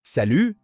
Salut!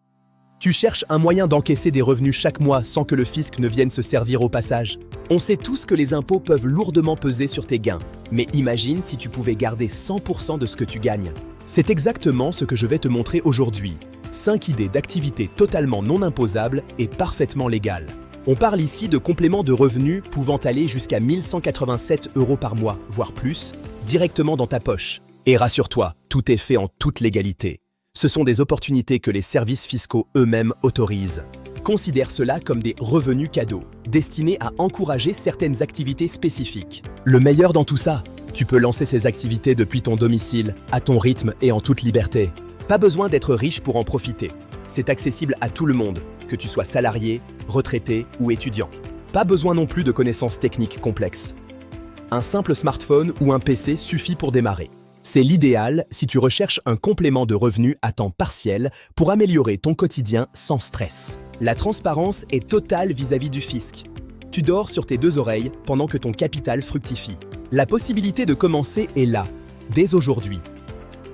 Tu cherches un moyen d'encaisser des revenus chaque mois sans que le fisc ne vienne se servir au passage. On sait tous que les impôts peuvent lourdement peser sur tes gains, mais imagine si tu pouvais garder 100% de ce que tu gagnes. C'est exactement ce que je vais te montrer aujourd'hui. 5 idées d'activités totalement non imposables et parfaitement légales. On parle ici de compléments de revenus pouvant aller jusqu'à 1187 € par mois, voire plus, directement dans ta poche. Et rassure-toi, tout est fait en toute légalité. Ce sont des opportunités que les services fiscaux eux-mêmes autorisent. Considère cela comme des revenus cadeaux, destinés à encourager certaines activités spécifiques. Le meilleur dans tout ça, tu peux lancer ces activités depuis ton domicile, à ton rythme et en toute liberté. Pas besoin d'être riche pour en profiter. C'est accessible à tout le monde, que tu sois salarié, retraité ou étudiant. Pas besoin non plus de connaissances techniques complexes. Un simple smartphone ou un PC suffit pour démarrer. C'est l'idéal si tu recherches un complément de revenus à temps partiel pour améliorer ton quotidien sans stress. La transparence est totale vis-à-vis du fisc. Tu dors sur tes deux oreilles pendant que ton capital fructifie. La possibilité de commencer est là, dès aujourd'hui.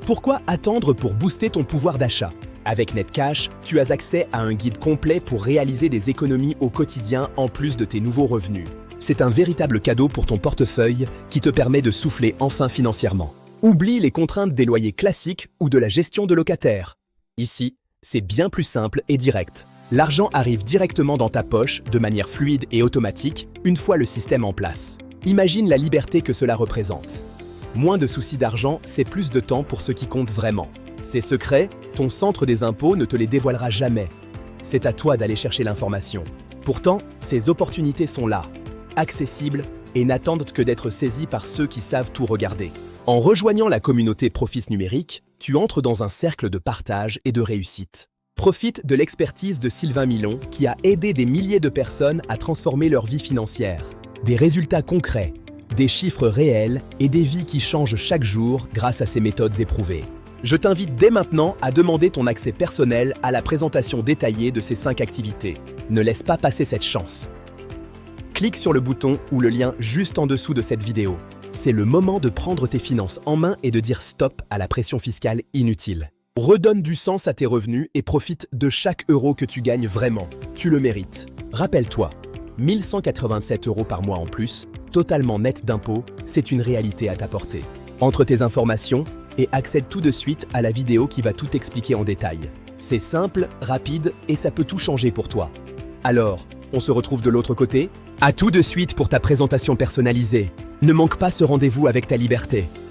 Pourquoi attendre pour booster ton pouvoir d'achat? Avec Netcash, tu as accès à un guide complet pour réaliser des économies au quotidien en plus de tes nouveaux revenus. C'est un véritable cadeau pour ton portefeuille qui te permet de souffler enfin financièrement. Oublie les contraintes des loyers classiques ou de la gestion de locataires. Ici, c'est bien plus simple et direct. L'argent arrive directement dans ta poche de manière fluide et automatique une fois le système en place. Imagine la liberté que cela représente. Moins de soucis d'argent, c'est plus de temps pour ce qui compte vraiment. Ces secrets, ton centre des impôts ne te les dévoilera jamais. C'est à toi d'aller chercher l'information. Pourtant, ces opportunités sont là, accessibles et n'attendent que d'être saisies par ceux qui savent tout regarder. En rejoignant la communauté Profis Numérique, tu entres dans un cercle de partage et de réussite. Profite de l'expertise de Sylvain Milon qui a aidé des milliers de personnes à transformer leur vie financière. Des résultats concrets, des chiffres réels et des vies qui changent chaque jour grâce à ces méthodes éprouvées. Je t'invite dès maintenant à demander ton accès personnel à la présentation détaillée de ces 5 activités. Ne laisse pas passer cette chance. Clique sur le bouton ou le lien juste en dessous de cette vidéo. C'est le moment de prendre tes finances en main et de dire stop à la pression fiscale inutile. Redonne du sens à tes revenus et profite de chaque euro que tu gagnes vraiment. Tu le mérites. Rappelle-toi, 1187 € par mois en plus, totalement net d'impôts, c'est une réalité à ta portée. Entre tes informations et accède tout de suite à la vidéo qui va tout expliquer en détail. C'est simple, rapide et ça peut tout changer pour toi. Alors, on se retrouve de l'autre côté? À tout de suite pour ta présentation personnalisée. Ne manque pas ce rendez-vous avec ta liberté.